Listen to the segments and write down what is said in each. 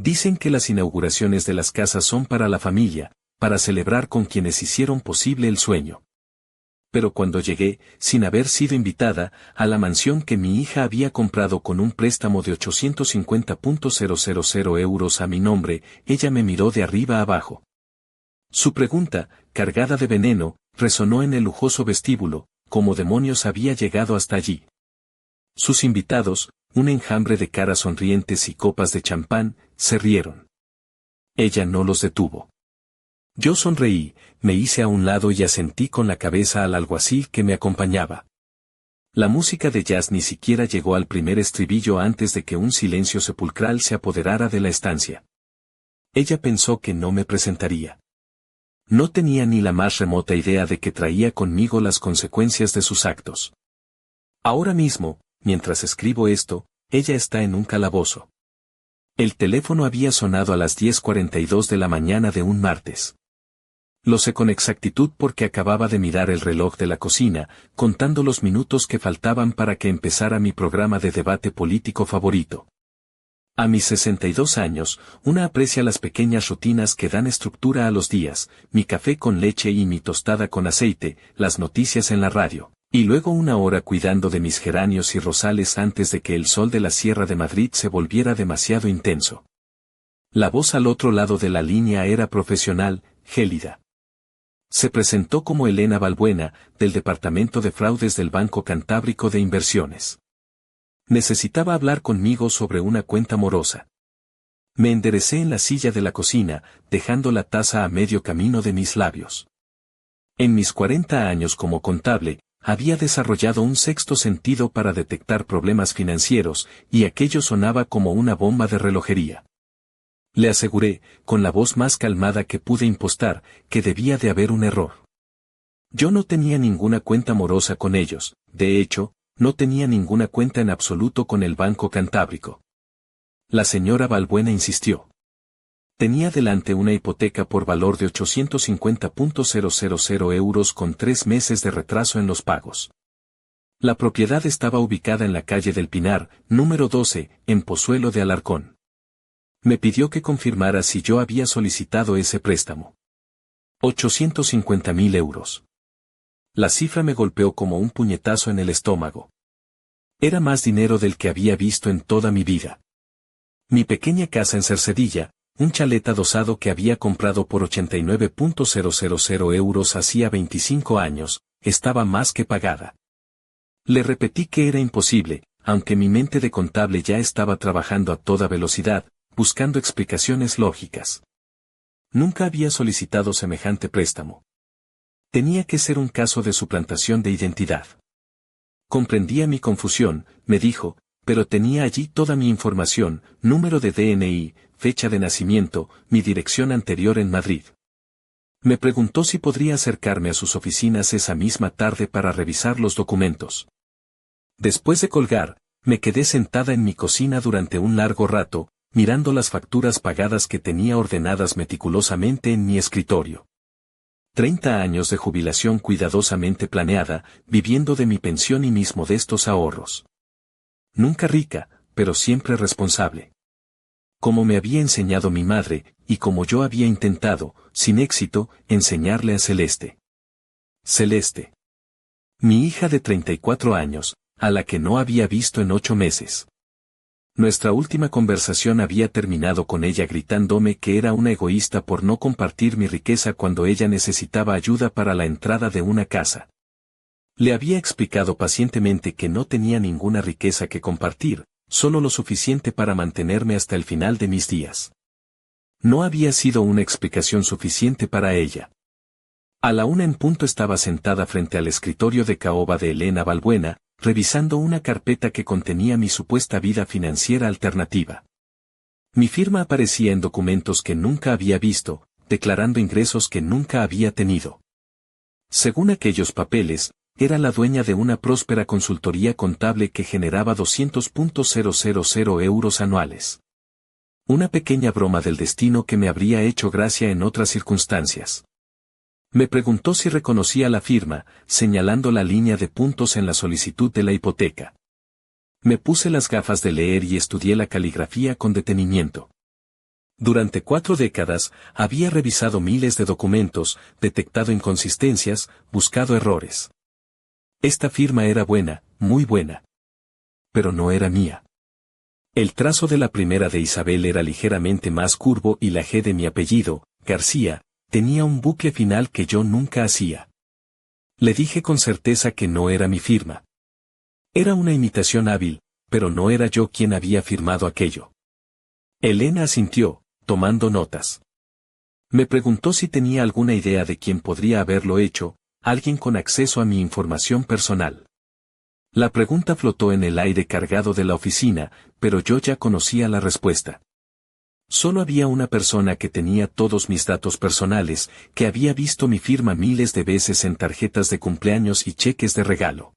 Dicen que las inauguraciones de las casas son para la familia, para celebrar con quienes hicieron posible el sueño. Pero cuando llegué, sin haber sido invitada, a la mansión que mi hija había comprado con un préstamo de 850.000 euros a mi nombre, ella me miró de arriba abajo. Su pregunta, cargada de veneno, resonó en el lujoso vestíbulo, como demonios había llegado hasta allí. Sus invitados, un enjambre de caras sonrientes y copas de champán, se rieron. Ella no los detuvo. Yo sonreí, me hice a un lado y asentí con la cabeza al alguacil que me acompañaba. La música de jazz ni siquiera llegó al primer estribillo antes de que un silencio sepulcral se apoderara de la estancia. Ella pensó que no me presentaría. No tenía ni la más remota idea de que traía conmigo las consecuencias de sus actos. Ahora mismo, mientras escribo esto, ella está en un calabozo. El teléfono había sonado a las 10:42 de la mañana de un martes. Lo sé con exactitud porque acababa de mirar el reloj de la cocina, contando los minutos que faltaban para que empezara mi programa de debate político favorito. A mis 62 años, una aprecia las pequeñas rutinas que dan estructura a los días, mi café con leche y mi tostada con aceite, las noticias en la radio, y luego una hora cuidando de mis geranios y rosales antes de que el sol de la Sierra de Madrid se volviera demasiado intenso. La voz al otro lado de la línea era profesional, gélida. Se presentó como Elena Balbuena, del Departamento de Fraudes del Banco Cantábrico de Inversiones. Necesitaba hablar conmigo sobre una cuenta morosa. Me enderecé en la silla de la cocina, dejando la taza a medio camino de mis labios. En mis 40 años como contable, había desarrollado un sexto sentido para detectar problemas financieros, y aquello sonaba como una bomba de relojería. Le aseguré, con la voz más calmada que pude impostar, que debía de haber un error. Yo no tenía ninguna cuenta morosa con ellos, de hecho, no tenía ninguna cuenta en absoluto con el Banco Cantábrico. La señora Balbuena insistió. Tenía delante una hipoteca por valor de 850.000 euros con 3 meses de retraso en los pagos. La propiedad estaba ubicada en la calle del Pinar, número 12, en Pozuelo de Alarcón. Me pidió que confirmara si yo había solicitado ese préstamo. 850.000 euros. La cifra me golpeó como un puñetazo en el estómago. Era más dinero del que había visto en toda mi vida. Mi pequeña casa en Cercedilla, un chalet adosado que había comprado por 89.000 euros hacía 25 años, estaba más que pagada. Le repetí que era imposible, aunque mi mente de contable ya estaba trabajando a toda velocidad, buscando explicaciones lógicas. Nunca había solicitado semejante préstamo. Tenía que ser un caso de suplantación de identidad. Comprendía mi confusión, me dijo, pero tenía allí toda mi información, número de DNI, fecha de nacimiento, mi dirección anterior en Madrid. Me preguntó si podría acercarme a sus oficinas esa misma tarde para revisar los documentos. Después de colgar, me quedé sentada en mi cocina durante un largo rato, mirando las facturas pagadas que tenía ordenadas meticulosamente en mi escritorio. 30 años de jubilación cuidadosamente planeada, viviendo de mi pensión y mis modestos ahorros. Nunca rica, pero siempre responsable. Como me había enseñado mi madre, y como yo había intentado, sin éxito, enseñarle a Celeste. Celeste. Mi hija de 34 años, a la que no había visto en 8 meses. Nuestra última conversación había terminado con ella gritándome que era una egoísta por no compartir mi riqueza cuando ella necesitaba ayuda para la entrada de una casa. Le había explicado pacientemente que no tenía ninguna riqueza que compartir, solo lo suficiente para mantenerme hasta el final de mis días. No había sido una explicación suficiente para ella. A la 1 en punto estaba sentada frente al escritorio de caoba de Elena Balbuena, revisando una carpeta que contenía mi supuesta vida financiera alternativa. Mi firma aparecía en documentos que nunca había visto, declarando ingresos que nunca había tenido. Según aquellos papeles, era la dueña de una próspera consultoría contable que generaba 200.000 euros anuales. Una pequeña broma del destino que me habría hecho gracia en otras circunstancias. Me preguntó si reconocía la firma, señalando la línea de puntos en la solicitud de la hipoteca. Me puse las gafas de leer y estudié la caligrafía con detenimiento. Durante 4 décadas, había revisado miles de documentos, detectado inconsistencias, buscado errores. Esta firma era buena, muy buena. Pero no era mía. El trazo de la primera de Isabel era ligeramente más curvo y la G de mi apellido, García, tenía un bucle final que yo nunca hacía. Le dije con certeza que no era mi firma. Era una imitación hábil, pero no era yo quien había firmado aquello. Elena asintió, tomando notas. Me preguntó si tenía alguna idea de quién podría haberlo hecho, alguien con acceso a mi información personal. La pregunta flotó en el aire cargado de la oficina, pero yo ya conocía la respuesta. Solo había una persona que tenía todos mis datos personales, que había visto mi firma miles de veces en tarjetas de cumpleaños y cheques de regalo.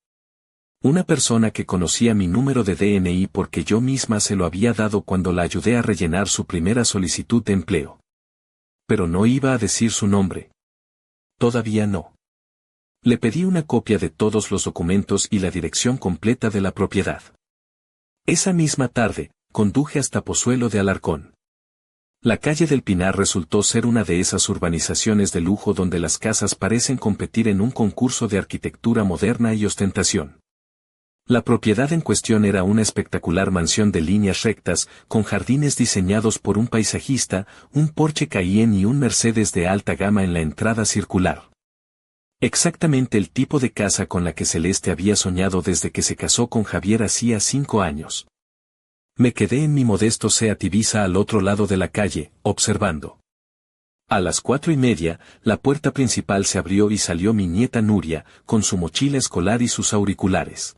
Una persona que conocía mi número de DNI porque yo misma se lo había dado cuando la ayudé a rellenar su primera solicitud de empleo. Pero no iba a decir su nombre. Todavía no. Le pedí una copia de todos los documentos y la dirección completa de la propiedad. Esa misma tarde, conduje hasta Pozuelo de Alarcón. La calle del Pinar resultó ser una de esas urbanizaciones de lujo donde las casas parecen competir en un concurso de arquitectura moderna y ostentación. La propiedad en cuestión era una espectacular mansión de líneas rectas, con jardines diseñados por un paisajista, un Porsche Cayenne y un Mercedes de alta gama en la entrada circular. Exactamente el tipo de casa con la que Celeste había soñado desde que se casó con Javier hacía 5 años. Me quedé en mi modesto Seat Ibiza al otro lado de la calle, observando. A las 4:30, la puerta principal se abrió y salió mi nieta Nuria, con su mochila escolar y sus auriculares.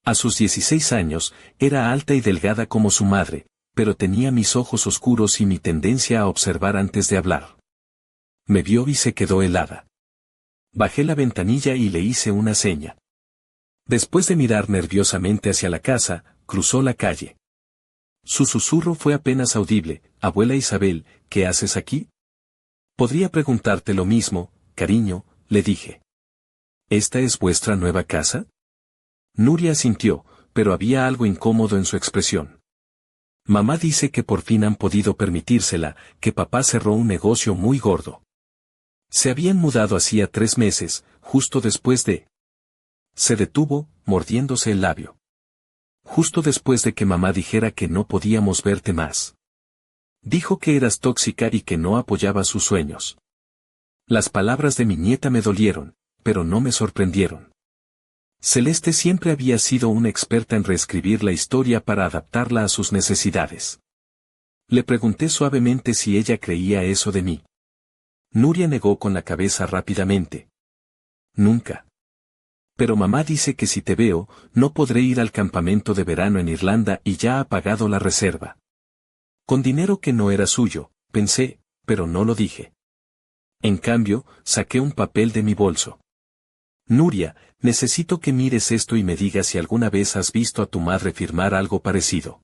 A sus 16 años, era alta y delgada como su madre, pero tenía mis ojos oscuros y mi tendencia a observar antes de hablar. Me vio y se quedó helada. Bajé la ventanilla y le hice una seña. Después de mirar nerviosamente hacia la casa, cruzó la calle. Su susurro fue apenas audible: «Abuela Isabel, ¿qué haces aquí?» «Podría preguntarte lo mismo, cariño», le dije. «¿Esta es vuestra nueva casa?» Nuria asintió, pero había algo incómodo en su expresión. «Mamá dice que por fin han podido permitírsela, que papá cerró un negocio muy gordo. Se habían mudado hacía 3 meses, justo después de...» Se detuvo, mordiéndose el labio. «Justo después de que mamá dijera que no podíamos verte más. Dijo que eras tóxica y que no apoyaba sus sueños». Las palabras de mi nieta me dolieron, pero no me sorprendieron. Celeste siempre había sido una experta en reescribir la historia para adaptarla a sus necesidades. Le pregunté suavemente si ella creía eso de mí. Nuria negó con la cabeza rápidamente. «Nunca. Pero mamá dice que si te veo, no podré ir al campamento de verano en Irlanda y ya ha pagado la reserva». Con dinero que no era suyo, pensé, pero no lo dije. En cambio, saqué un papel de mi bolso. «Nuria, necesito que mires esto y me digas si alguna vez has visto a tu madre firmar algo parecido».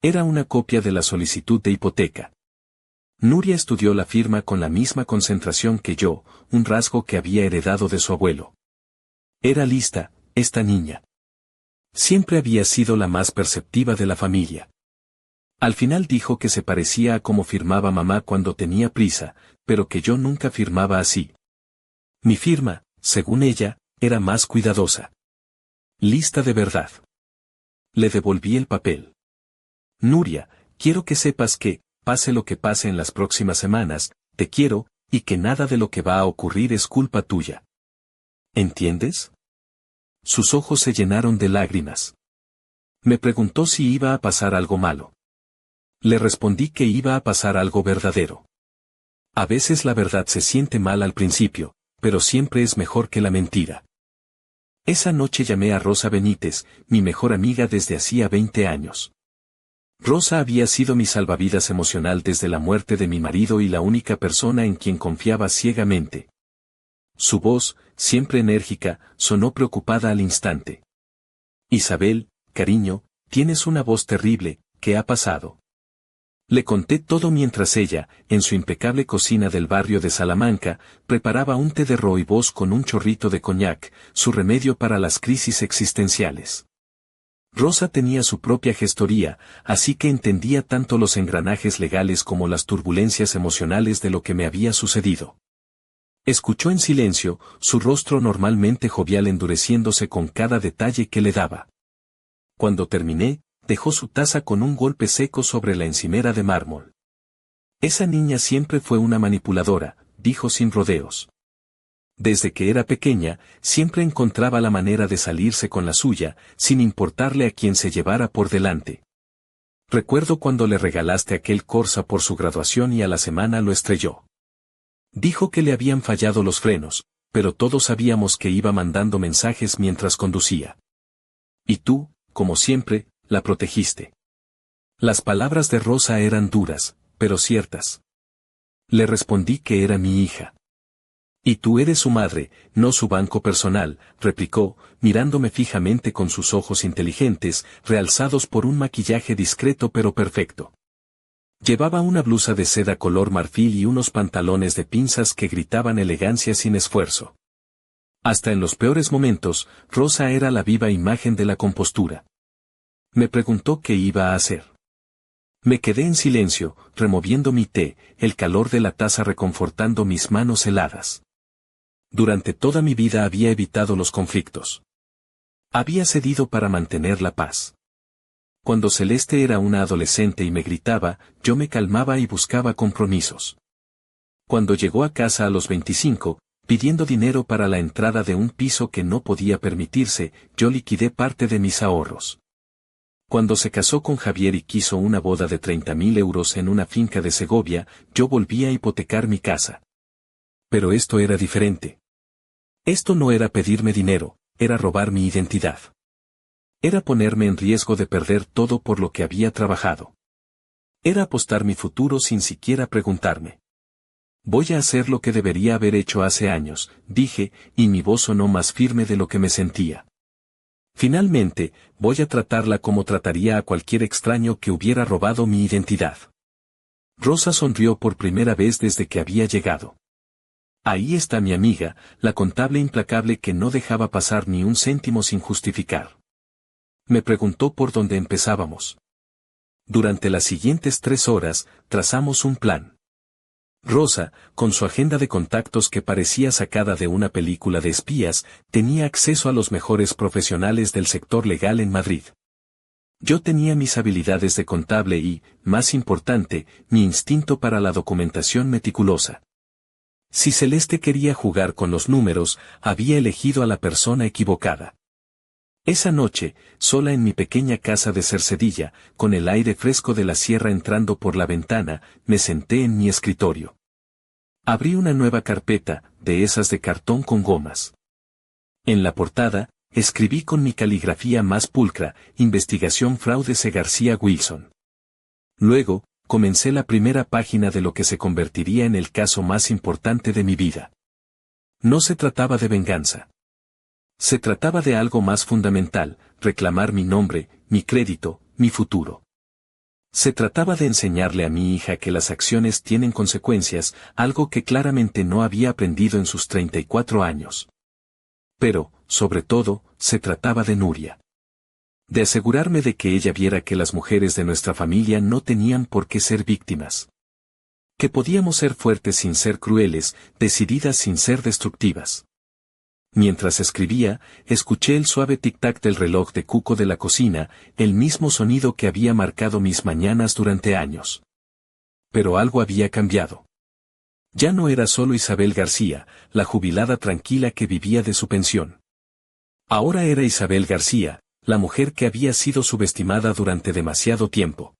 Era una copia de la solicitud de hipoteca. Nuria estudió la firma con la misma concentración que yo, un rasgo que había heredado de su abuelo. Era lista, esta niña. Siempre había sido la más perceptiva de la familia. Al final dijo que se parecía a cómo firmaba mamá cuando tenía prisa, pero que yo nunca firmaba así. Mi firma, según ella, era más cuidadosa. Lista de verdad. Le devolví el papel. «Nuria, quiero que sepas que, pase lo que pase en las próximas semanas, te quiero, y que nada de lo que va a ocurrir es culpa tuya. ¿Entiendes?» Sus ojos se llenaron de lágrimas. Me preguntó si iba a pasar algo malo. Le respondí que iba a pasar algo verdadero. A veces la verdad se siente mal al principio, pero siempre es mejor que la mentira. Esa noche llamé a Rosa Benítez, mi mejor amiga desde hacía 20 años. Rosa había sido mi salvavidas emocional desde la muerte de mi marido y la única persona en quien confiaba ciegamente. Su voz, siempre enérgica, sonó preocupada al instante. «Isabel, cariño, tienes una voz terrible, ¿qué ha pasado?» Le conté todo mientras ella, en su impecable cocina del barrio de Salamanca, preparaba un té de rooibos con un chorrito de coñac, su remedio para las crisis existenciales. Rosa tenía su propia gestoría, así que entendía tanto los engranajes legales como las turbulencias emocionales de lo que me había sucedido. Escuchó en silencio, su rostro normalmente jovial endureciéndose con cada detalle que le daba. Cuando terminé, dejó su taza con un golpe seco sobre la encimera de mármol. Esa niña siempre fue una manipuladora, dijo sin rodeos. Desde que era pequeña, siempre encontraba la manera de salirse con la suya, sin importarle a quién se llevara por delante. Recuerdo cuando le regalaste aquel Corsa por su graduación y a la semana lo estrelló. Dijo que le habían fallado los frenos, pero todos sabíamos que iba mandando mensajes mientras conducía. Y tú, como siempre, la protegiste. Las palabras de Rosa eran duras, pero ciertas. Le respondí que era mi hija. Y tú eres su madre, no su banco personal, replicó, mirándome fijamente con sus ojos inteligentes, realzados por un maquillaje discreto pero perfecto. Llevaba una blusa de seda color marfil y unos pantalones de pinzas que gritaban elegancia sin esfuerzo. Hasta en los peores momentos, Rosa era la viva imagen de la compostura. Me preguntó qué iba a hacer. Me quedé en silencio, removiendo mi té, el calor de la taza reconfortando mis manos heladas. Durante toda mi vida había evitado los conflictos. Había cedido para mantener la paz. Cuando Celeste era una adolescente y me gritaba, yo me calmaba y buscaba compromisos. Cuando llegó a casa a los 25, pidiendo dinero para la entrada de un piso que no podía permitirse, yo liquidé parte de mis ahorros. Cuando se casó con Javier y quiso una boda de 30.000 euros en una finca de Segovia, yo volví a hipotecar mi casa. Pero esto era diferente. Esto no era pedirme dinero, era robar mi identidad. Era ponerme en riesgo de perder todo por lo que había trabajado. Era apostar mi futuro sin siquiera preguntarme. Voy a hacer lo que debería haber hecho hace años, dije, y mi voz sonó más firme de lo que me sentía. Finalmente, voy a tratarla como trataría a cualquier extraño que hubiera robado mi identidad. Rosa sonrió por primera vez desde que había llegado. Ahí está mi amiga, la contable implacable que no dejaba pasar ni un céntimo sin justificar. Me preguntó por dónde empezábamos. Durante las siguientes 3 horas, trazamos un plan. Rosa, con su agenda de contactos que parecía sacada de una película de espías, tenía acceso a los mejores profesionales del sector legal en Madrid. Yo tenía mis habilidades de contable y, más importante, mi instinto para la documentación meticulosa. Si Celeste quería jugar con los números, había elegido a la persona equivocada. Esa noche, sola en mi pequeña casa de Cercedilla, con el aire fresco de la sierra entrando por la ventana, me senté en mi escritorio. Abrí una nueva carpeta, de esas de cartón con gomas. En la portada, escribí con mi caligrafía más pulcra, Investigación Fraude C. García Wilson. Luego, comencé la primera página de lo que se convertiría en el caso más importante de mi vida. No se trataba de venganza. Se trataba de algo más fundamental, reclamar mi nombre, mi crédito, mi futuro. Se trataba de enseñarle a mi hija que las acciones tienen consecuencias, algo que claramente no había aprendido en sus 34 años. Pero, sobre todo, se trataba de Nuria. De asegurarme de que ella viera que las mujeres de nuestra familia no tenían por qué ser víctimas. Que podíamos ser fuertes sin ser crueles, decididas sin ser destructivas. Mientras escribía, escuché el suave tic-tac del reloj de cuco de la cocina, el mismo sonido que había marcado mis mañanas durante años. Pero algo había cambiado. Ya no era solo Isabel García, la jubilada tranquila que vivía de su pensión. Ahora era Isabel García, la mujer que había sido subestimada durante demasiado tiempo.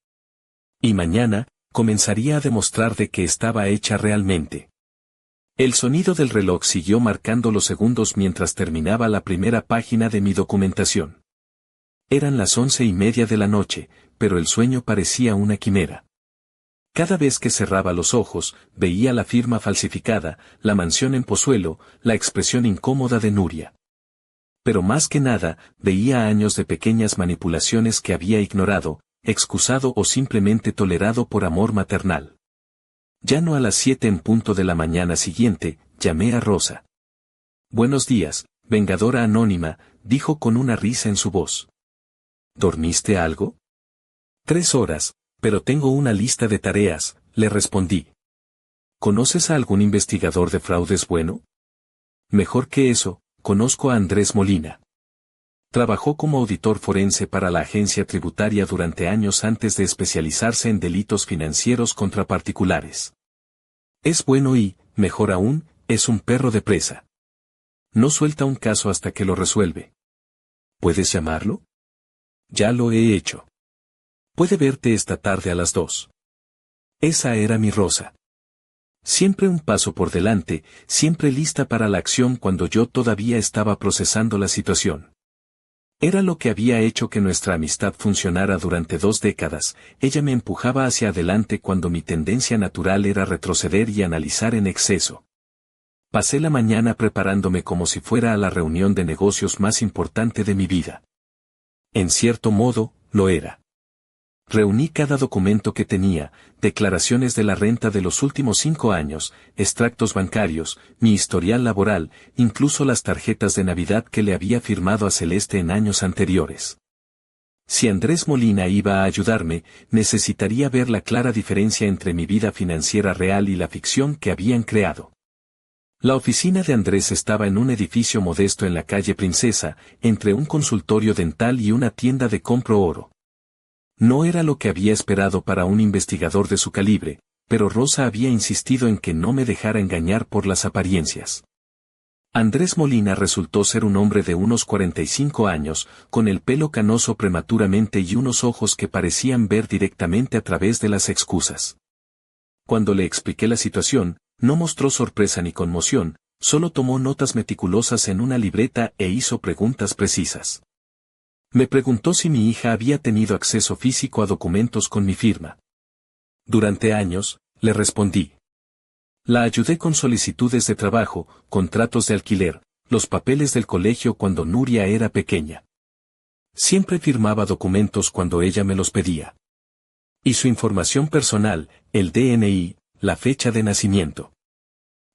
Y mañana, comenzaría a demostrar de que estaba hecha realmente. El sonido del reloj siguió marcando los segundos mientras terminaba la primera página de mi documentación. Eran las 11:30 de la noche, pero el sueño parecía una quimera. Cada vez que cerraba los ojos, veía la firma falsificada, la mansión en Pozuelo, la expresión incómoda de Nuria. Pero más que nada, veía años de pequeñas manipulaciones que había ignorado, excusado o simplemente tolerado por amor maternal. Ya no a las 7 en punto de la mañana siguiente, llamé a Rosa. «Buenos días, vengadora anónima», dijo con una risa en su voz. ¿Dormiste algo? 3 horas, pero tengo una lista de tareas, le respondí. ¿Conoces a algún investigador de fraudes bueno? Mejor que eso, conozco a Andrés Molina. Trabajó como auditor forense para la agencia tributaria durante años antes de especializarse en delitos financieros contra particulares. Es bueno y, mejor aún, es un perro de presa. No suelta un caso hasta que lo resuelve. ¿Puedes llamarlo? Ya lo he hecho. Puede verte esta tarde a las 2. Esa era mi Rosa. Siempre un paso por delante, siempre lista para la acción cuando yo todavía estaba procesando la situación. Era lo que había hecho que nuestra amistad funcionara durante 2 décadas, ella me empujaba hacia adelante cuando mi tendencia natural era retroceder y analizar en exceso. Pasé la mañana preparándome como si fuera a la reunión de negocios más importante de mi vida. En cierto modo, lo era. Reuní cada documento que tenía, declaraciones de la renta de los últimos 5 años, extractos bancarios, mi historial laboral, incluso las tarjetas de Navidad que le había firmado a Celeste en años anteriores. Si Andrés Molina iba a ayudarme, necesitaría ver la clara diferencia entre mi vida financiera real y la ficción que habían creado. La oficina de Andrés estaba en un edificio modesto en la calle Princesa, entre un consultorio dental y una tienda de compro oro. No era lo que había esperado para un investigador de su calibre, pero Rosa había insistido en que no me dejara engañar por las apariencias. Andrés Molina resultó ser un hombre de unos 45 años, con el pelo canoso prematuramente y unos ojos que parecían ver directamente a través de las excusas. Cuando le expliqué la situación, no mostró sorpresa ni conmoción, solo tomó notas meticulosas en una libreta e hizo preguntas precisas. Me preguntó si mi hija había tenido acceso físico a documentos con mi firma. Durante años, le respondí. La ayudé con solicitudes de trabajo, contratos de alquiler, los papeles del colegio cuando Nuria era pequeña. Siempre firmaba documentos cuando ella me los pedía. Y su información personal, el DNI, la fecha de nacimiento.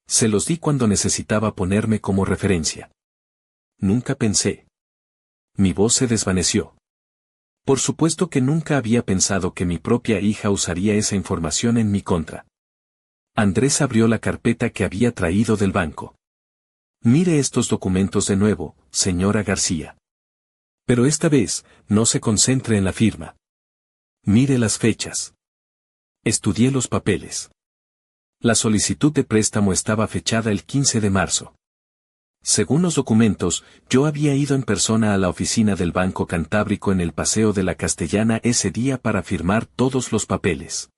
Se los di cuando necesitaba ponerme como referencia. Nunca pensé. Mi voz se desvaneció. Por supuesto que nunca había pensado que mi propia hija usaría esa información en mi contra. Andrés abrió la carpeta que había traído del banco. Mire estos documentos de nuevo, señora García. Pero esta vez, no se concentre en la firma. Mire las fechas. Estudié los papeles. La solicitud de préstamo estaba fechada el 15 de marzo. Según los documentos, yo había ido en persona a la oficina del Banco Cantábrico en el Paseo de la Castellana ese día para firmar todos los papeles.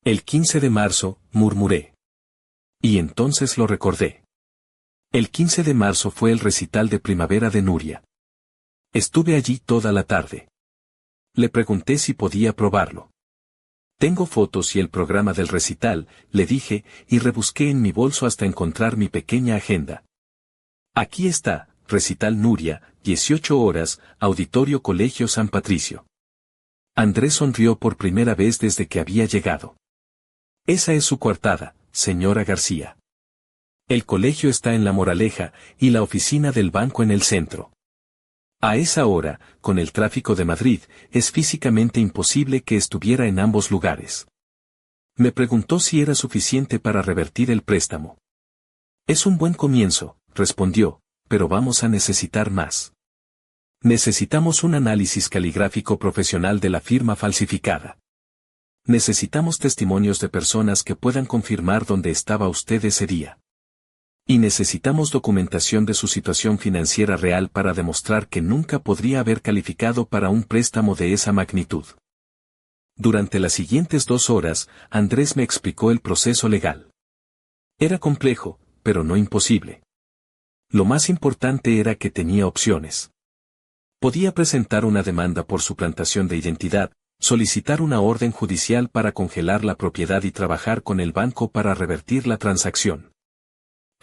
El 15 de marzo, murmuré. Y entonces lo recordé. El 15 de marzo fue el recital de primavera de Nuria. Estuve allí toda la tarde. Le pregunté si podía probarlo. Tengo fotos y el programa del recital, le dije, y rebusqué en mi bolso hasta encontrar mi pequeña agenda. Aquí está, recital Nuria, 18 horas, Auditorio Colegio San Patricio. Andrés sonrió por primera vez desde que había llegado. Esa es su coartada, señora García. El colegio está en La Moraleja, y la oficina del banco en el centro. A esa hora, con el tráfico de Madrid, es físicamente imposible que estuviera en ambos lugares. Me preguntó si era suficiente para revertir el préstamo. Es un buen comienzo, respondió, pero vamos a necesitar más. Necesitamos un análisis caligráfico profesional de la firma falsificada. Necesitamos testimonios de personas que puedan confirmar dónde estaba usted ese día. Y necesitamos documentación de su situación financiera real para demostrar que nunca podría haber calificado para un préstamo de esa magnitud. Durante las siguientes 2 horas, Andrés me explicó el proceso legal. Era complejo, pero no imposible. Lo más importante era que tenía opciones. Podía presentar una demanda por suplantación de identidad, solicitar una orden judicial para congelar la propiedad y trabajar con el banco para revertir la transacción.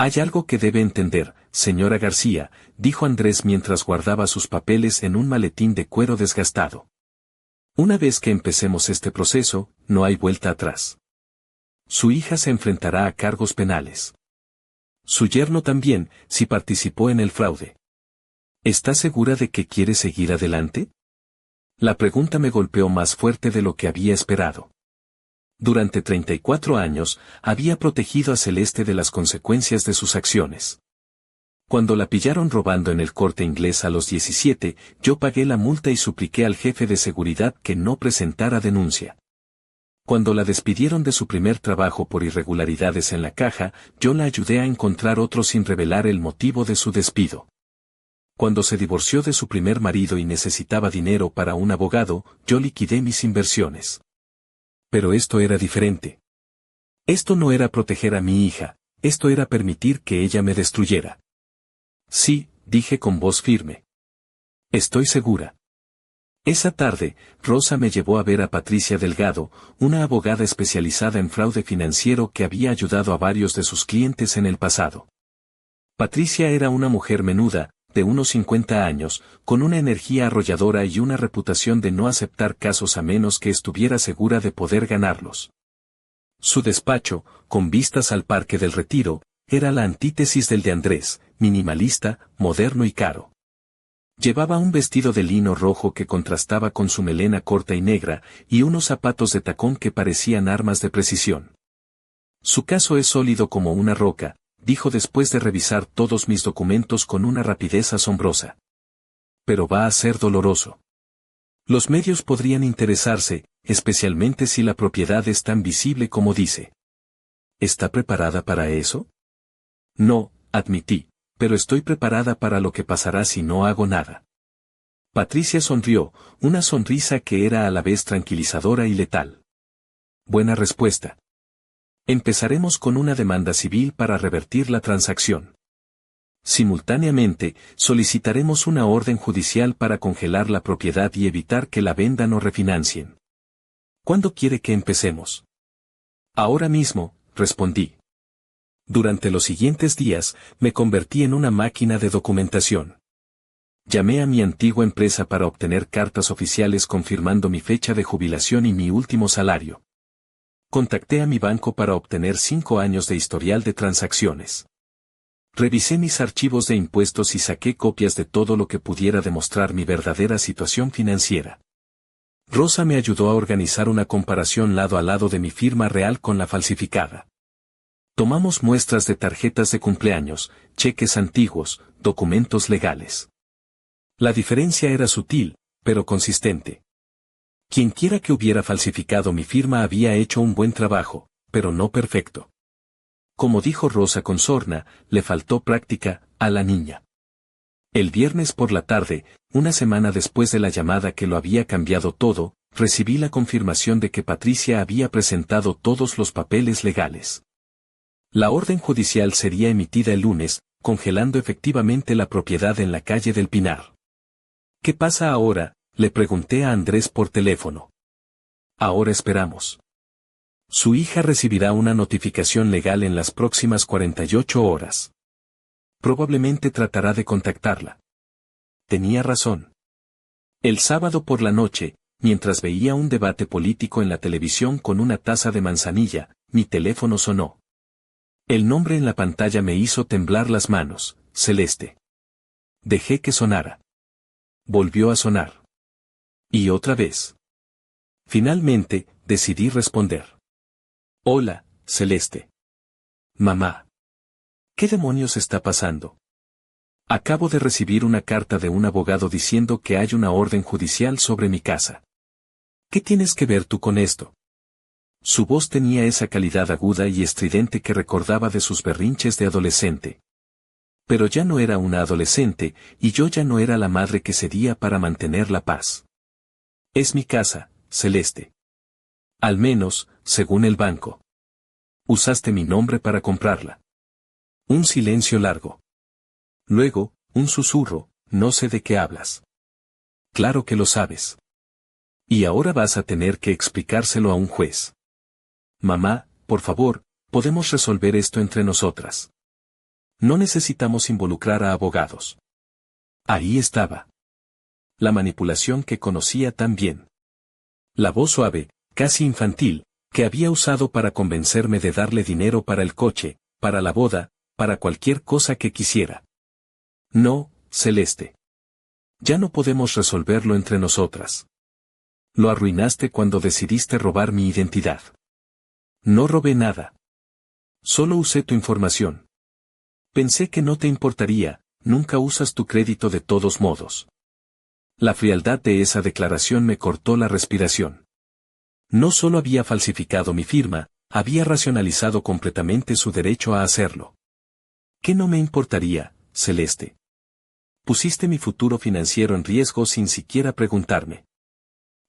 Hay algo que debe entender, señora García, dijo Andrés mientras guardaba sus papeles en un maletín de cuero desgastado. Una vez que empecemos este proceso, no hay vuelta atrás. Su hija se enfrentará a cargos penales. Su yerno también, si participó en el fraude. ¿Está segura de que quiere seguir adelante? La pregunta me golpeó más fuerte de lo que había esperado. Durante 34 años, había protegido a Celeste de las consecuencias de sus acciones. Cuando la pillaron robando en el Corte Inglés a los 17, yo pagué la multa y supliqué al jefe de seguridad que no presentara denuncia. Cuando la despidieron de su primer trabajo por irregularidades en la caja, yo la ayudé a encontrar otro sin revelar el motivo de su despido. Cuando se divorció de su primer marido y necesitaba dinero para un abogado, yo liquidé mis inversiones. Pero esto era diferente. Esto no era proteger a mi hija, esto era permitir que ella me destruyera. Sí, dije con voz firme. Estoy segura. Esa tarde, Rosa me llevó a ver a Patricia Delgado, una abogada especializada en fraude financiero que había ayudado a varios de sus clientes en el pasado. Patricia era una mujer menuda, de unos 50 años, con una energía arrolladora y una reputación de no aceptar casos a menos que estuviera segura de poder ganarlos. Su despacho, con vistas al Parque del Retiro, era la antítesis del de Andrés, minimalista, moderno y caro. Llevaba un vestido de lino rojo que contrastaba con su melena corta y negra, y unos zapatos de tacón que parecían armas de precisión. Su caso es sólido como una roca, dijo después de revisar todos mis documentos con una rapidez asombrosa. Pero va a ser doloroso. Los medios podrían interesarse, especialmente si la propiedad es tan visible como dice. ¿Está preparada para eso? No, admití, pero estoy preparada para lo que pasará si no hago nada. Patricia sonrió, una sonrisa que era a la vez tranquilizadora y letal. Buena respuesta. Empezaremos con una demanda civil para revertir la transacción. Simultáneamente, solicitaremos una orden judicial para congelar la propiedad y evitar que la vendan o refinancien. ¿Cuándo quiere que empecemos? Ahora mismo, respondí. Durante los siguientes días, me convertí en una máquina de documentación. Llamé a mi antigua empresa para obtener cartas oficiales confirmando mi fecha de jubilación y mi último salario. Contacté a mi banco para obtener 5 años de historial de transacciones. Revisé mis archivos de impuestos y saqué copias de todo lo que pudiera demostrar mi verdadera situación financiera. Rosa me ayudó a organizar una comparación lado a lado de mi firma real con la falsificada. Tomamos muestras de tarjetas de cumpleaños, cheques antiguos, documentos legales. La diferencia era sutil, pero consistente. Quienquiera que hubiera falsificado mi firma había hecho un buen trabajo, pero no perfecto. Como dijo Rosa con sorna, le faltó práctica a la niña. El viernes por la tarde, una semana después de la llamada que lo había cambiado todo, recibí la confirmación de que Patricia había presentado todos los papeles legales. La orden judicial sería emitida el lunes, congelando efectivamente la propiedad en la calle del Pinar. ¿Qué pasa ahora?, le pregunté a Andrés por teléfono. Ahora esperamos. Su hija recibirá una notificación legal en las próximas 48 horas. Probablemente tratará de contactarla. Tenía razón. El sábado por la noche, mientras veía un debate político en la televisión con una taza de manzanilla, mi teléfono sonó. El nombre en la pantalla me hizo temblar las manos, Celeste. Dejé que sonara. Volvió a sonar. Y otra vez. Finalmente, decidí responder. Hola, Celeste. Mamá. ¿Qué demonios está pasando? Acabo de recibir una carta de un abogado diciendo que hay una orden judicial sobre mi casa. ¿Qué tienes que ver tú con esto? Su voz tenía esa calidad aguda y estridente que recordaba de sus berrinches de adolescente. Pero ya no era una adolescente, y yo ya no era la madre que cedía para mantener la paz. Es mi casa, Celeste. Al menos, según el banco. Usaste mi nombre para comprarla. Un silencio largo. Luego, un susurro, no sé de qué hablas. Claro que lo sabes. Y ahora vas a tener que explicárselo a un juez. Mamá, por favor, podemos resolver esto entre nosotras. No necesitamos involucrar a abogados. Ahí estaba. La manipulación que conocía tan bien. La voz suave, casi infantil, que había usado para convencerme de darle dinero para el coche, para la boda, para cualquier cosa que quisiera. No, Celeste. Ya no podemos resolverlo entre nosotras. Lo arruinaste cuando decidiste robar mi identidad. No robé nada. Solo usé tu información. Pensé que no te importaría, nunca usas tu crédito de todos modos. La frialdad de esa declaración me cortó la respiración. No solo había falsificado mi firma, había racionalizado completamente su derecho a hacerlo. ¿Qué no me importaría, Celeste? Pusiste mi futuro financiero en riesgo sin siquiera preguntarme.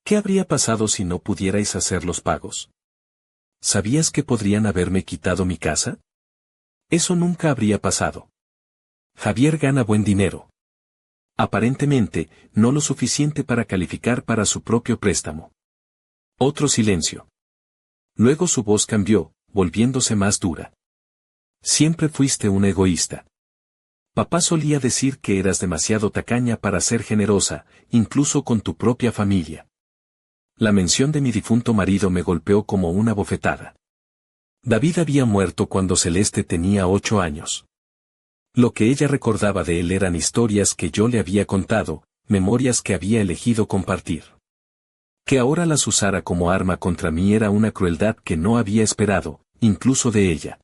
¿Qué habría pasado si no pudierais hacer los pagos? ¿Sabías que podrían haberme quitado mi casa? Eso nunca habría pasado. Javier gana buen dinero. Aparentemente, no lo suficiente para calificar para su propio préstamo. Otro silencio. Luego su voz cambió, volviéndose más dura. Siempre fuiste un egoísta. Papá solía decir que eras demasiado tacaña para ser generosa, incluso con tu propia familia. La mención de mi difunto marido me golpeó como una bofetada. David había muerto cuando Celeste tenía 8 años. Lo que ella recordaba de él eran historias que yo le había contado, memorias que había elegido compartir. Que ahora las usara como arma contra mí era una crueldad que no había esperado, incluso de ella.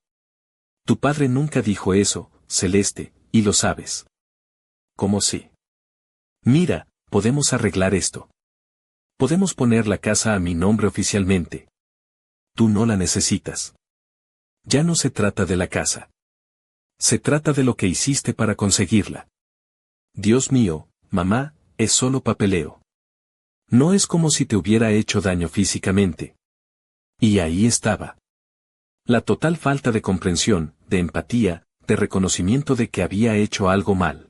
Tu padre nunca dijo eso, Celeste, y lo sabes. ¿Cómo sé? Mira, podemos arreglar esto. Podemos poner la casa a mi nombre oficialmente. Tú no la necesitas. Ya no se trata de la casa. Se trata de lo que hiciste para conseguirla. Dios mío, mamá, es solo papeleo. No es como si te hubiera hecho daño físicamente. Y ahí estaba. La total falta de comprensión, de empatía, de reconocimiento de que había hecho algo mal.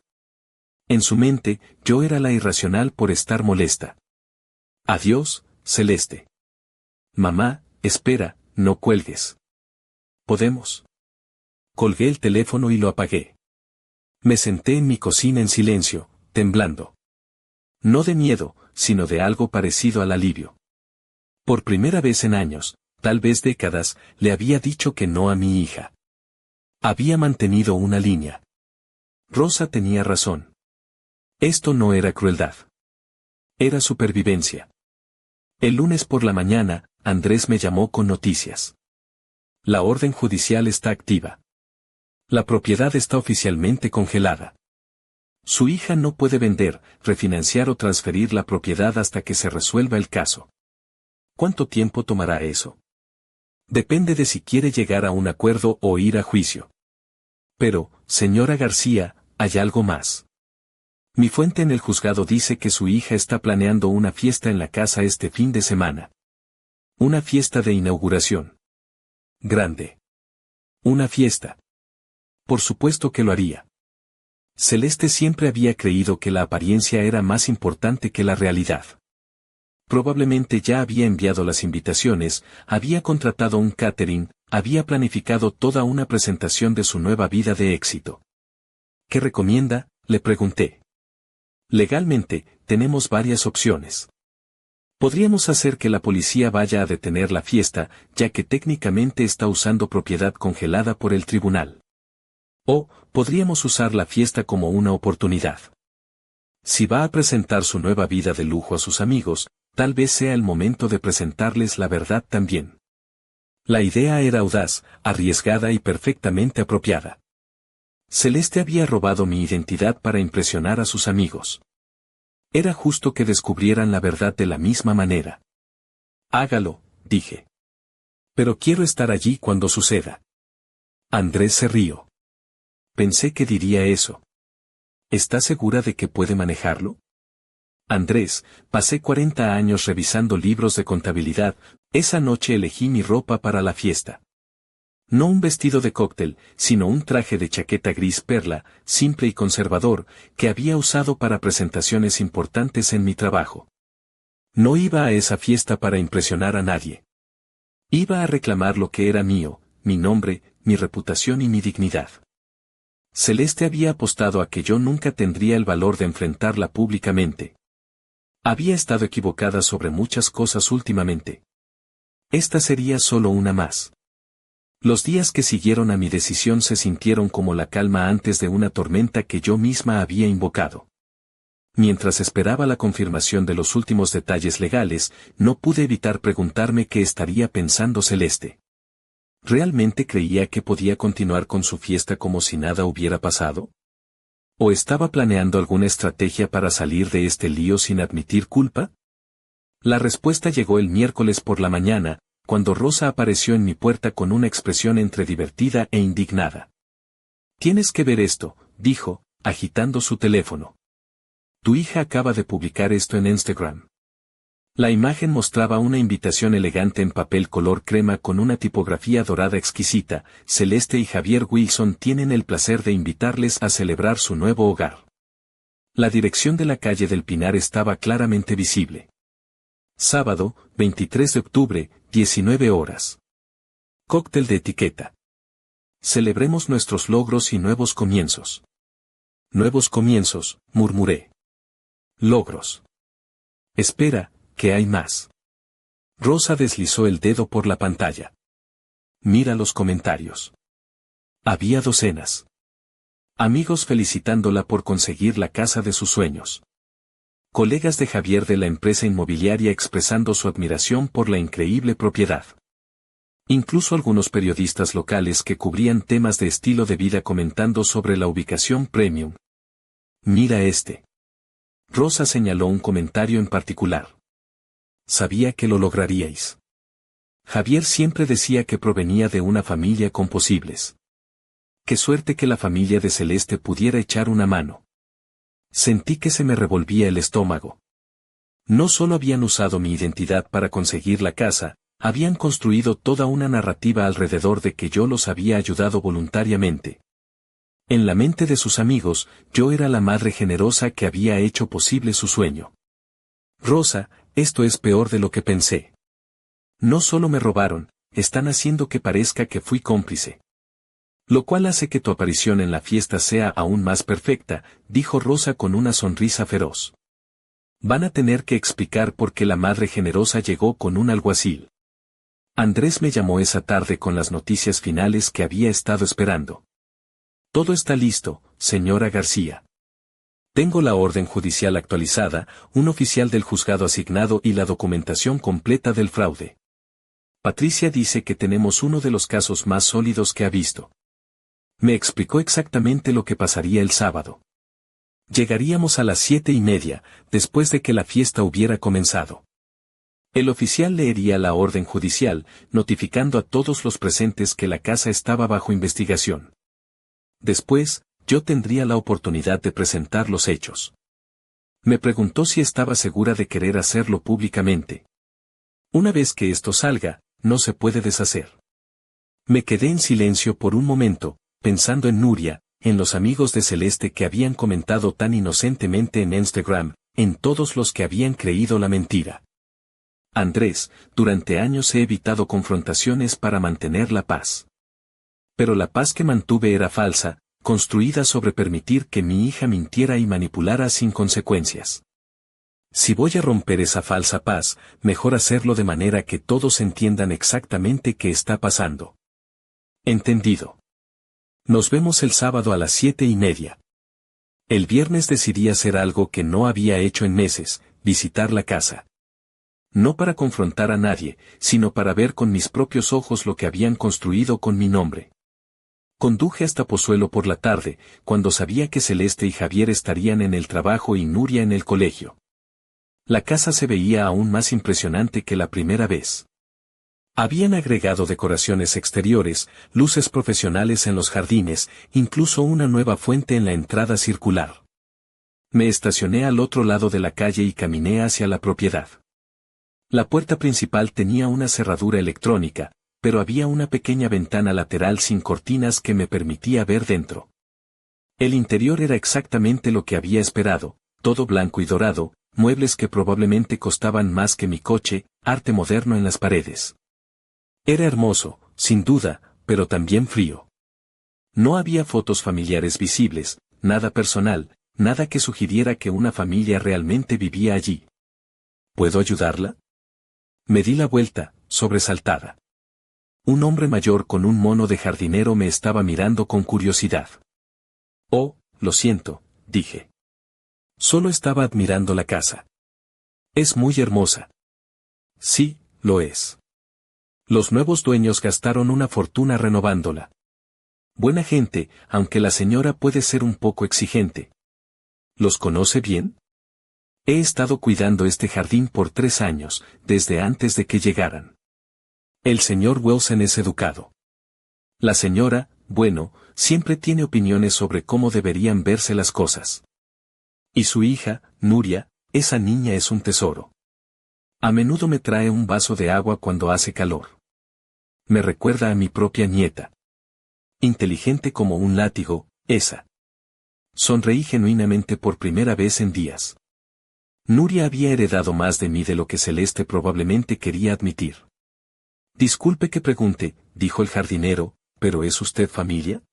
En su mente, yo era la irracional por estar molesta. Adiós, Celeste. Mamá, espera, no cuelgues. ¿Podemos? Colgué el teléfono y lo apagué. Me senté en mi cocina en silencio, temblando. No de miedo, sino de algo parecido al alivio. Por primera vez en años, tal vez décadas, le había dicho que no a mi hija. Había mantenido una línea. Rosa tenía razón. Esto no era crueldad. Era supervivencia. El lunes por la mañana, Andrés me llamó con noticias. La orden judicial está activa. La propiedad está oficialmente congelada. Su hija no puede vender, refinanciar o transferir la propiedad hasta que se resuelva el caso. ¿Cuánto tiempo tomará eso? Depende de si quiere llegar a un acuerdo o ir a juicio. Pero, señora García, hay algo más. Mi fuente en el juzgado dice que su hija está planeando una fiesta en la casa este fin de semana. Una fiesta de inauguración. Grande. Una fiesta. Por supuesto que lo haría. Celeste siempre había creído que la apariencia era más importante que la realidad. Probablemente ya había enviado las invitaciones, había contratado un catering, había planificado toda una presentación de su nueva vida de éxito. ¿Qué recomienda?, le pregunté. Legalmente, tenemos varias opciones. Podríamos hacer que la policía vaya a detener la fiesta, ya que técnicamente está usando propiedad congelada por el tribunal. O, podríamos usar la fiesta como una oportunidad. Si va a presentar su nueva vida de lujo a sus amigos, tal vez sea el momento de presentarles la verdad también. La idea era audaz, arriesgada y perfectamente apropiada. Celeste había robado mi identidad para impresionar a sus amigos. Era justo que descubrieran la verdad de la misma manera. Hágalo, dije. Pero quiero estar allí cuando suceda. Andrés se rió. Pensé que diría eso. ¿Está segura de que puede manejarlo? Andrés, pasé 40 años revisando libros de contabilidad, esa noche elegí mi ropa para la fiesta. No un vestido de cóctel, sino un traje de chaqueta gris perla, simple y conservador, que había usado para presentaciones importantes en mi trabajo. No iba a esa fiesta para impresionar a nadie. Iba a reclamar lo que era mío, mi nombre, mi reputación y mi dignidad. Celeste había apostado a que yo nunca tendría el valor de enfrentarla públicamente. Había estado equivocada sobre muchas cosas últimamente. Esta sería solo una más. Los días que siguieron a mi decisión se sintieron como la calma antes de una tormenta que yo misma había invocado. Mientras esperaba la confirmación de los últimos detalles legales, no pude evitar preguntarme qué estaría pensando Celeste. ¿Realmente creía que podía continuar con su fiesta como si nada hubiera pasado? ¿O estaba planeando alguna estrategia para salir de este lío sin admitir culpa? La respuesta llegó el miércoles por la mañana, cuando Rosa apareció en mi puerta con una expresión entre divertida e indignada. «Tienes que ver esto», dijo, agitando su teléfono. «Tu hija acaba de publicar esto en Instagram». La imagen mostraba una invitación elegante en papel color crema con una tipografía dorada exquisita. Celeste y Javier Wilson tienen el placer de invitarles a celebrar su nuevo hogar. La dirección de la calle del Pinar estaba claramente visible. Sábado, 23 de octubre, 19 horas. Cóctel de etiqueta. Celebremos nuestros logros y nuevos comienzos. Nuevos comienzos, murmuré. Logros. Espera, que hay más. Rosa deslizó el dedo por la pantalla. Mira los comentarios. Había docenas. Amigos felicitándola por conseguir la casa de sus sueños. Colegas de Javier de la empresa inmobiliaria expresando su admiración por la increíble propiedad. Incluso algunos periodistas locales que cubrían temas de estilo de vida comentando sobre la ubicación premium. Mira este. Rosa señaló un comentario en particular. Sabía que lo lograríais. Javier siempre decía que provenía de una familia con posibles. Qué suerte que la familia de Celeste pudiera echar una mano. Sentí que se me revolvía el estómago. No solo habían usado mi identidad para conseguir la casa, habían construido toda una narrativa alrededor de que yo los había ayudado voluntariamente. En la mente de sus amigos, yo era la madre generosa que había hecho posible su sueño. Rosa, esto es peor de lo que pensé. No solo me robaron, están haciendo que parezca que fui cómplice. Lo cual hace que tu aparición en la fiesta sea aún más perfecta, dijo Rosa con una sonrisa feroz. Van a tener que explicar por qué la madre generosa llegó con un alguacil. Andrés me llamó esa tarde con las noticias finales que había estado esperando. Todo está listo, señora García. Tengo la orden judicial actualizada, un oficial del juzgado asignado y la documentación completa del fraude. Patricia dice que tenemos uno de los casos más sólidos que ha visto. Me explicó exactamente lo que pasaría el sábado. Llegaríamos a las 7:30, después de que la fiesta hubiera comenzado. El oficial leería la orden judicial, notificando a todos los presentes que la casa estaba bajo investigación. Después, yo tendría la oportunidad de presentar los hechos. Me preguntó si estaba segura de querer hacerlo públicamente. Una vez que esto salga, no se puede deshacer. Me quedé en silencio por un momento, pensando en Nuria, en los amigos de Celeste que habían comentado tan inocentemente en Instagram, en todos los que habían creído la mentira. Andrés, durante años he evitado confrontaciones para mantener la paz. Pero la paz que mantuve era falsa, construida sobre permitir que mi hija mintiera y manipulara sin consecuencias. Si voy a romper esa falsa paz, mejor hacerlo de manera que todos entiendan exactamente qué está pasando. Entendido. Nos vemos el sábado a las 7:30. El viernes decidí hacer algo que no había hecho en meses, visitar la casa. No para confrontar a nadie, sino para ver con mis propios ojos lo que habían construido con mi nombre. Conduje hasta Pozuelo por la tarde, cuando sabía que Celeste y Javier estarían en el trabajo y Nuria en el colegio. La casa se veía aún más impresionante que la primera vez. Habían agregado decoraciones exteriores, luces profesionales en los jardines, incluso una nueva fuente en la entrada circular. Me estacioné al otro lado de la calle y caminé hacia la propiedad. La puerta principal tenía una cerradura electrónica, pero había una pequeña ventana lateral sin cortinas que me permitía ver dentro. El interior era exactamente lo que había esperado, todo blanco y dorado, muebles que probablemente costaban más que mi coche, arte moderno en las paredes. Era hermoso, sin duda, pero también frío. No había fotos familiares visibles, nada personal, nada que sugiriera que una familia realmente vivía allí. ¿Puedo ayudarla? Me di la vuelta, sobresaltada. Un hombre mayor con un mono de jardinero me estaba mirando con curiosidad. Oh, lo siento, dije. Solo estaba admirando la casa. Es muy hermosa. Sí, lo es. Los nuevos dueños gastaron una fortuna renovándola. Buena gente, aunque la señora puede ser un poco exigente. ¿Los conoce bien? He estado cuidando este jardín por 3 años, desde antes de que llegaran. El señor Wilson es educado. La señora, bueno, siempre tiene opiniones sobre cómo deberían verse las cosas. Y su hija, Nuria, esa niña es un tesoro. A menudo me trae un vaso de agua cuando hace calor. Me recuerda a mi propia nieta. Inteligente como un látigo, esa. Sonreí genuinamente por primera vez en días. Nuria había heredado más de mí de lo que Celeste probablemente quería admitir. Disculpe que pregunte, dijo el jardinero, ¿pero es usted familia?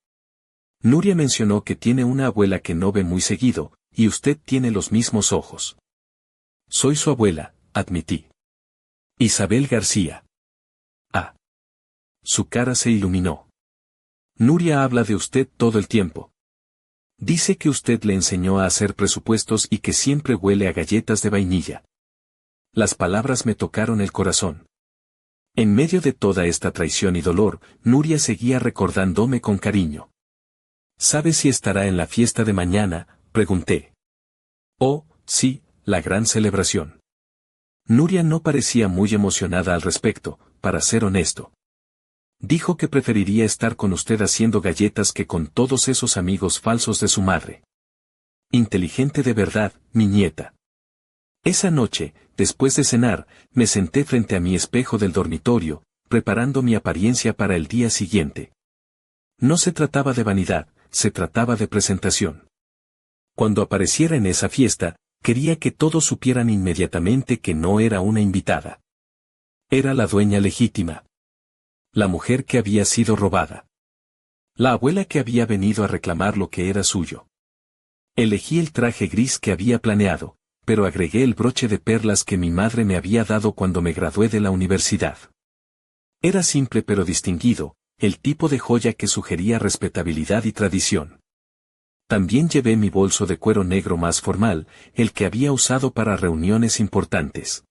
Nuria mencionó que tiene una abuela que no ve muy seguido, y usted tiene los mismos ojos. Soy su abuela, admití. Isabel García. Ah. Su cara se iluminó. Nuria habla de usted todo el tiempo. Dice que usted le enseñó a hacer presupuestos y que siempre huele a galletas de vainilla. Las palabras me tocaron el corazón. En medio de toda esta traición y dolor, Nuria seguía recordándome con cariño. ¿Sabe si estará en la fiesta de mañana?, pregunté. Oh, sí, la gran celebración. Nuria no parecía muy emocionada al respecto, para ser honesto. Dijo que preferiría estar con usted haciendo galletas que con todos esos amigos falsos de su madre. Inteligente de verdad, mi nieta. Esa noche, después de cenar, me senté frente a mi espejo del dormitorio, preparando mi apariencia para el día siguiente. No se trataba de vanidad, se trataba de presentación. Cuando apareciera en esa fiesta, quería que todos supieran inmediatamente que no era una invitada. Era la dueña legítima. La mujer que había sido robada. La abuela que había venido a reclamar lo que era suyo. Elegí el traje gris que había planeado, pero agregué el broche de perlas que mi madre me había dado cuando me gradué de la universidad. Era simple pero distinguido, el tipo de joya que sugería respetabilidad y tradición. También llevé mi bolso de cuero negro más formal, el que había usado para reuniones importantes.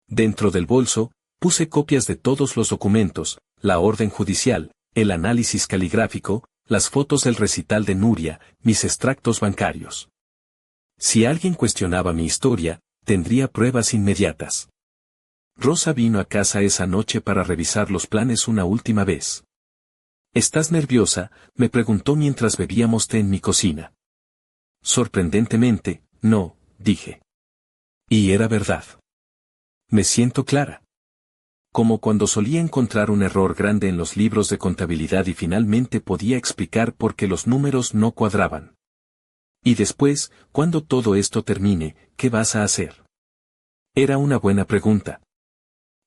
Dentro del bolso, puse copias de todos los documentos, la orden judicial, el análisis caligráfico, las fotos del recital de Nuria, mis extractos bancarios. Si alguien cuestionaba mi historia, tendría pruebas inmediatas. Rosa vino a casa esa noche para revisar los planes una última vez. ¿Estás nerviosa?, me preguntó mientras bebíamos té en mi cocina. Sorprendentemente, no, dije. Y era verdad. Me siento clara. Como cuando solía encontrar un error grande en los libros de contabilidad y finalmente podía explicar por qué los números no cuadraban. Y después, cuando todo esto termine, ¿qué vas a hacer? Era una buena pregunta.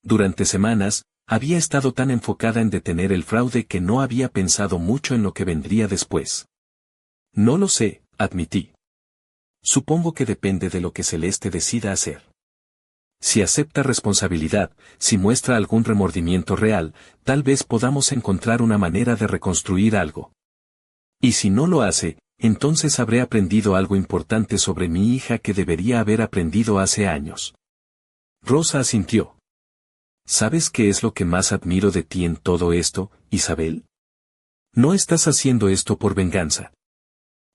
Durante semanas, había estado tan enfocada en detener el fraude que no había pensado mucho en lo que vendría después. No lo sé, admití. Supongo que depende de lo que Celeste decida hacer. Si acepta responsabilidad, si muestra algún remordimiento real, tal vez podamos encontrar una manera de reconstruir algo. Y si no lo hace, entonces habré aprendido algo importante sobre mi hija que debería haber aprendido hace años. Rosa asintió. ¿Sabes qué es lo que más admiro de ti en todo esto, Isabel? No estás haciendo esto por venganza.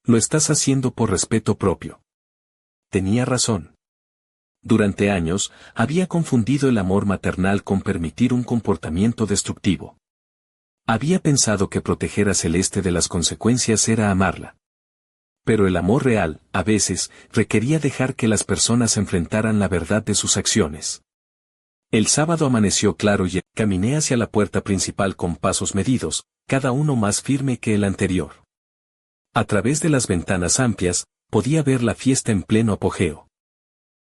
Lo estás haciendo por respeto propio. Tenía razón. Durante años, había confundido el amor maternal con permitir un comportamiento destructivo. Había pensado que proteger a Celeste de las consecuencias era amarla. Pero el amor real, a veces, requería dejar que las personas enfrentaran la verdad de sus acciones. El sábado amaneció claro y caminé hacia la puerta principal con pasos medidos, cada uno más firme que el anterior. A través de las ventanas amplias, podía ver la fiesta en pleno apogeo.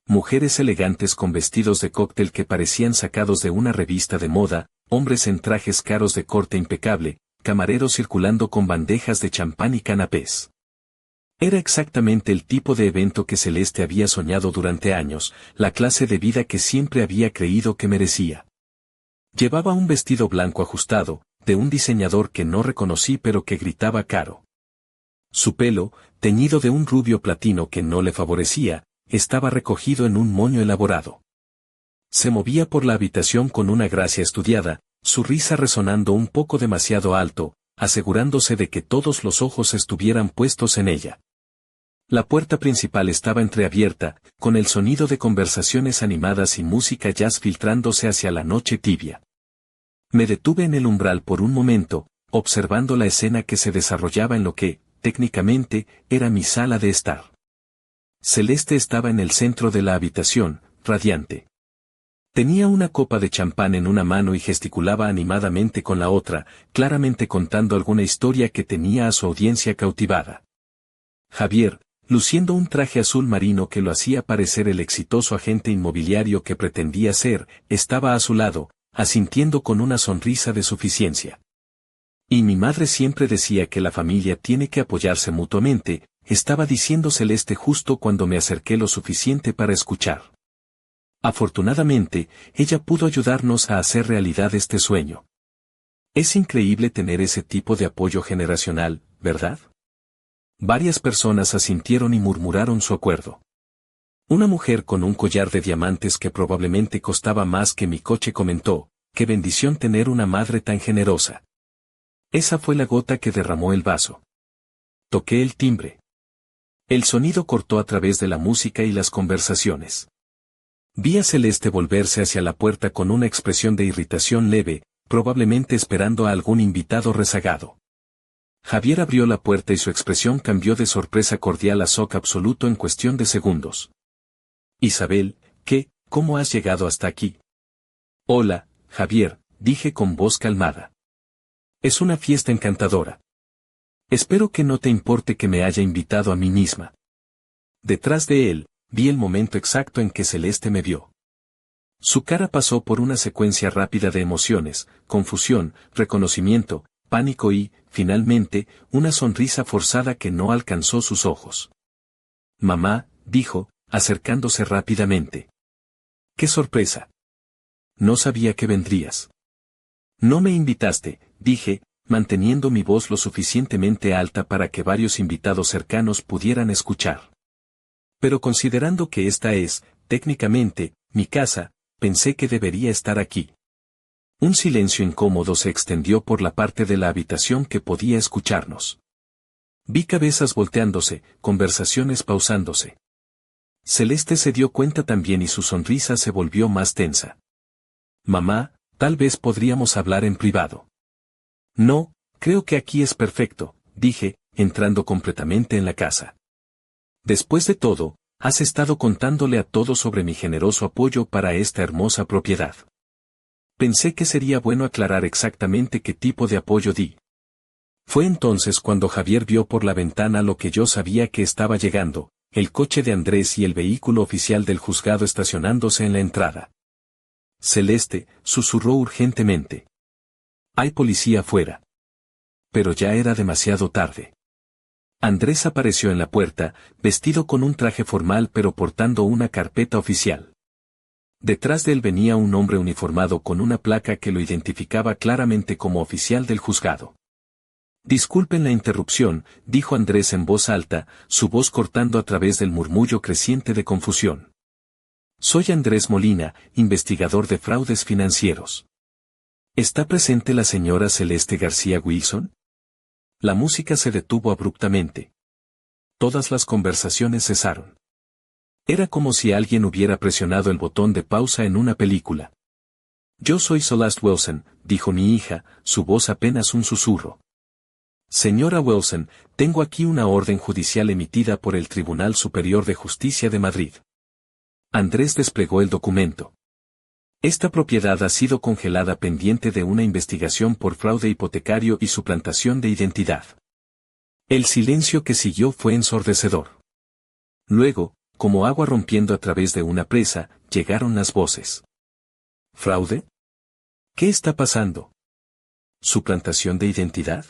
Mujeres elegantes con vestidos de cóctel que parecían sacados de una revista de moda, hombres en trajes caros de corte impecable, camareros circulando con bandejas de champán y canapés. Era exactamente el tipo de evento que Celeste había soñado durante años, la clase de vida que siempre había creído que merecía. Llevaba un vestido blanco ajustado, de un diseñador que no reconocí pero que gritaba caro. Su pelo, teñido de un rubio platino que no le favorecía, estaba recogido en un moño elaborado. Se movía por la habitación con una gracia estudiada, su risa resonando un poco demasiado alto, asegurándose de que todos los ojos estuvieran puestos en ella. La puerta principal estaba entreabierta, con el sonido de conversaciones animadas y música jazz filtrándose hacia la noche tibia. Me detuve en el umbral por un momento, observando la escena que se desarrollaba en lo que, técnicamente, era mi sala de estar. Celeste estaba en el centro de la habitación, radiante. Tenía una copa de champán en una mano y gesticulaba animadamente con la otra, claramente contando alguna historia que tenía a su audiencia cautivada. Javier, luciendo un traje azul marino que lo hacía parecer el exitoso agente inmobiliario que pretendía ser, estaba a su lado, asintiendo con una sonrisa de suficiencia. Y mi madre siempre decía que la familia tiene que apoyarse mutuamente, estaba diciendo Celeste justo cuando me acerqué lo suficiente para escuchar. Afortunadamente, ella pudo ayudarnos a hacer realidad este sueño. Es increíble tener ese tipo de apoyo generacional, ¿verdad? Varias personas asintieron y murmuraron su acuerdo. Una mujer con un collar de diamantes que probablemente costaba más que mi coche comentó, qué bendición tener una madre tan generosa. Esa fue la gota que derramó el vaso. Toqué el timbre. El sonido cortó a través de la música y las conversaciones. Vi a Celeste volverse hacia la puerta con una expresión de irritación leve, probablemente esperando a algún invitado rezagado. Javier abrió la puerta y su expresión cambió de sorpresa cordial a shock absoluto en cuestión de segundos. Isabel, ¿cómo has llegado hasta aquí? Hola, Javier, dije con voz calmada. Es una fiesta encantadora. Espero que no te importe que me haya invitado a mí misma. Detrás de él, vi el momento exacto en que Celeste me vio. Su cara pasó por una secuencia rápida de emociones, confusión, reconocimiento, pánico y, finalmente, una sonrisa forzada que no alcanzó sus ojos. Mamá, dijo, acercándose rápidamente. ¡Qué sorpresa! No sabía que vendrías. No me invitaste, dije, manteniendo mi voz lo suficientemente alta para que varios invitados cercanos pudieran escuchar. Pero considerando que esta es, técnicamente, mi casa, pensé que debería estar aquí. Un silencio incómodo se extendió por la parte de la habitación que podía escucharnos. Vi cabezas volteándose, conversaciones pausándose. Celeste se dio cuenta también y su sonrisa se volvió más tensa. Mamá, tal vez podríamos hablar en privado. No, creo que aquí es perfecto, dije, entrando completamente en la casa. Después de todo, has estado contándole a todos sobre mi generoso apoyo para esta hermosa propiedad. Pensé que sería bueno aclarar exactamente qué tipo de apoyo di. Fue entonces cuando Javier vio por la ventana lo que yo sabía que estaba llegando, el coche de Andrés y el vehículo oficial del juzgado estacionándose en la entrada. Celeste, susurró urgentemente. Hay policía afuera. Pero ya era demasiado tarde. Andrés apareció en la puerta, vestido con un traje formal pero portando una carpeta oficial. Detrás de él venía un hombre uniformado con una placa que lo identificaba claramente como oficial del juzgado. Disculpen la interrupción, dijo Andrés en voz alta, su voz cortando a través del murmullo creciente de confusión. Soy Andrés Molina, investigador de fraudes financieros. ¿Está presente la señora Celeste García Wilson? La música se detuvo abruptamente. Todas las conversaciones cesaron. Era como si alguien hubiera presionado el botón de pausa en una película. Yo soy Celeste Wilson, dijo mi hija, su voz apenas un susurro. Señora Wilson, tengo aquí una orden judicial emitida por el Tribunal Superior de Justicia de Madrid. Andrés desplegó el documento. Esta propiedad ha sido congelada pendiente de una investigación por fraude hipotecario y suplantación de identidad. El silencio que siguió fue ensordecedor. Luego, como agua rompiendo a través de una presa, llegaron las voces. ¿Fraude? ¿Qué está pasando? ¿Suplantación de identidad?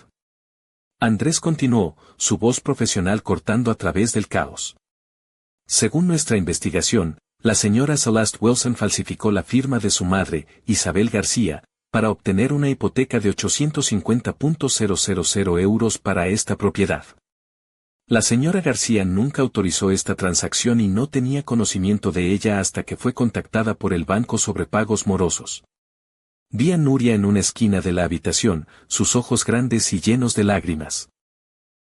Andrés continuó, su voz profesional cortando a través del caos. Según nuestra investigación, la señora Celeste Wilson falsificó la firma de su madre, Isabel García, para obtener una hipoteca de 850.000 euros para esta propiedad. La señora García nunca autorizó esta transacción y no tenía conocimiento de ella hasta que fue contactada por el banco sobre pagos morosos. Vi a Nuria en una esquina de la habitación, sus ojos grandes y llenos de lágrimas.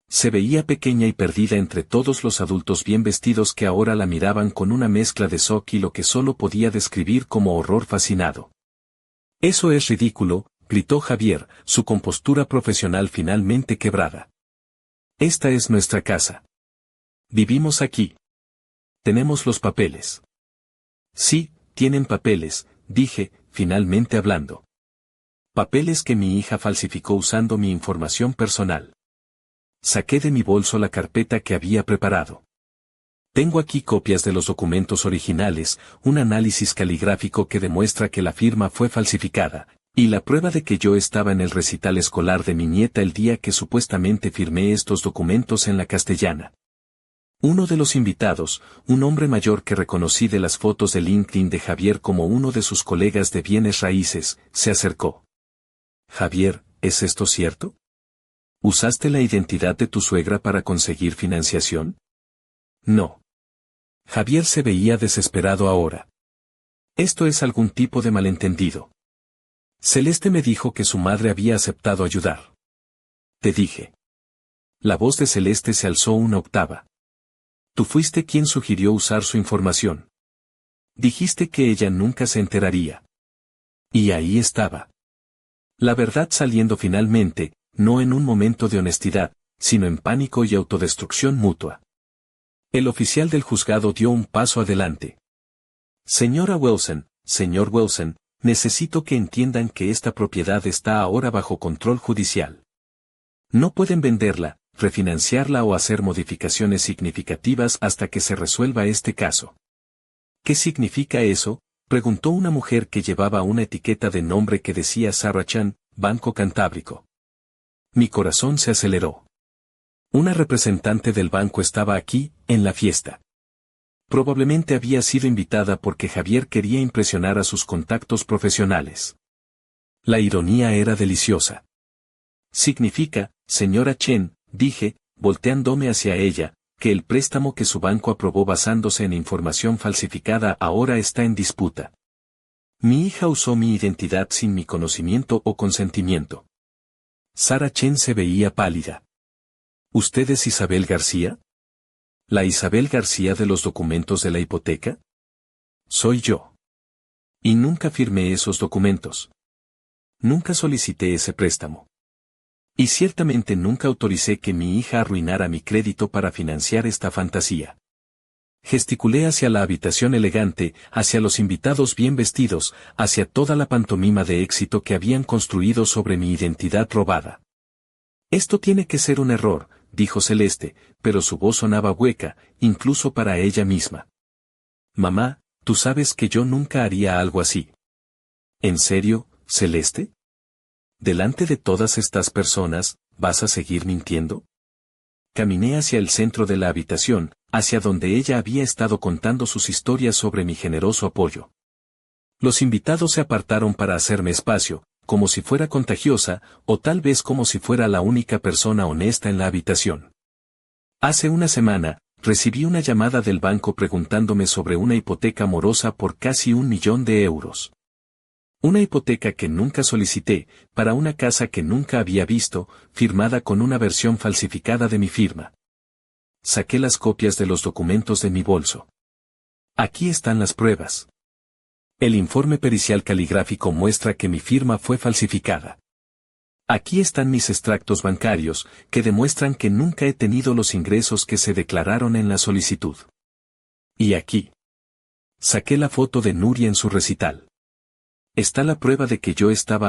Se veía pequeña y perdida entre todos los adultos bien vestidos que ahora la miraban con una mezcla de shock y lo que solo podía describir como horror fascinado. «Eso es ridículo», gritó Javier, su compostura profesional finalmente quebrada. «Esta es nuestra casa. Vivimos aquí. Tenemos los papeles». «Sí, tienen papeles», dije, finalmente hablando. «Papeles que mi hija falsificó usando mi información personal». Saqué de mi bolso la carpeta que había preparado. Tengo aquí copias de los documentos originales, un análisis caligráfico que demuestra que la firma fue falsificada, y la prueba de que yo estaba en el recital escolar de mi nieta el día que supuestamente firmé estos documentos en la Castellana. Uno de los invitados, un hombre mayor que reconocí de las fotos de LinkedIn de Javier como uno de sus colegas de bienes raíces, se acercó. «Javier, ¿es esto cierto? ¿Usaste la identidad de tu suegra para conseguir financiación?» «No». Javier se veía desesperado ahora. «Esto es algún tipo de malentendido. Celeste me dijo que su madre había aceptado ayudar». «Te dije». La voz de Celeste se alzó una octava. «Tú fuiste quien sugirió usar su información. Dijiste que ella nunca se enteraría». Y ahí estaba. La verdad saliendo finalmente, no en un momento de honestidad, sino en pánico y autodestrucción mutua. El oficial del juzgado dio un paso adelante. «Señora Wilson, señor Wilson, necesito que entiendan que esta propiedad está ahora bajo control judicial. No pueden venderla, refinanciarla o hacer modificaciones significativas hasta que se resuelva este caso». «¿Qué significa eso?», preguntó una mujer que llevaba una etiqueta de nombre que decía Sarah Chan, Banco Cantábrico. Mi corazón se aceleró. Una representante del banco estaba aquí, en la fiesta. Probablemente había sido invitada porque Javier quería impresionar a sus contactos profesionales. La ironía era deliciosa. «Significa, señora Chen», dije, volteándome hacia ella, «que el préstamo que su banco aprobó basándose en información falsificada ahora está en disputa. Mi hija usó mi identidad sin mi conocimiento o consentimiento». Sarah Chen se veía pálida. «¿Usted es Isabel García? ¿La Isabel García de los documentos de la hipoteca?» «Soy yo. Y nunca firmé esos documentos. Nunca solicité ese préstamo. Y ciertamente nunca autoricé que mi hija arruinara mi crédito para financiar esta fantasía». Gesticulé hacia la habitación elegante, hacia los invitados bien vestidos, hacia toda la pantomima de éxito que habían construido sobre mi identidad robada. «Esto tiene que ser un error», dijo Celeste, pero su voz sonaba hueca, incluso para ella misma. «Mamá, tú sabes que yo nunca haría algo así». «¿En serio, Celeste? Delante de todas estas personas, ¿vas a seguir mintiendo?». Caminé hacia el centro de la habitación, hacia donde ella había estado contando sus historias sobre mi generoso apoyo. Los invitados se apartaron para hacerme espacio, como si fuera contagiosa, o tal vez como si fuera la única persona honesta en la habitación. Hace una semana, recibí una llamada del banco preguntándome sobre una hipoteca morosa por casi 1 millón de euros. Una hipoteca que nunca solicité, para una casa que nunca había visto, firmada con una versión falsificada de mi firma. Saqué las copias de los documentos de mi bolso. Aquí están las pruebas. El informe pericial caligráfico muestra que mi firma fue falsificada. Aquí están mis extractos bancarios, que demuestran que nunca he tenido los ingresos que se declararon en la solicitud. Y aquí. Saqué la foto de Nuria en su recital. Está la prueba de que yo estaba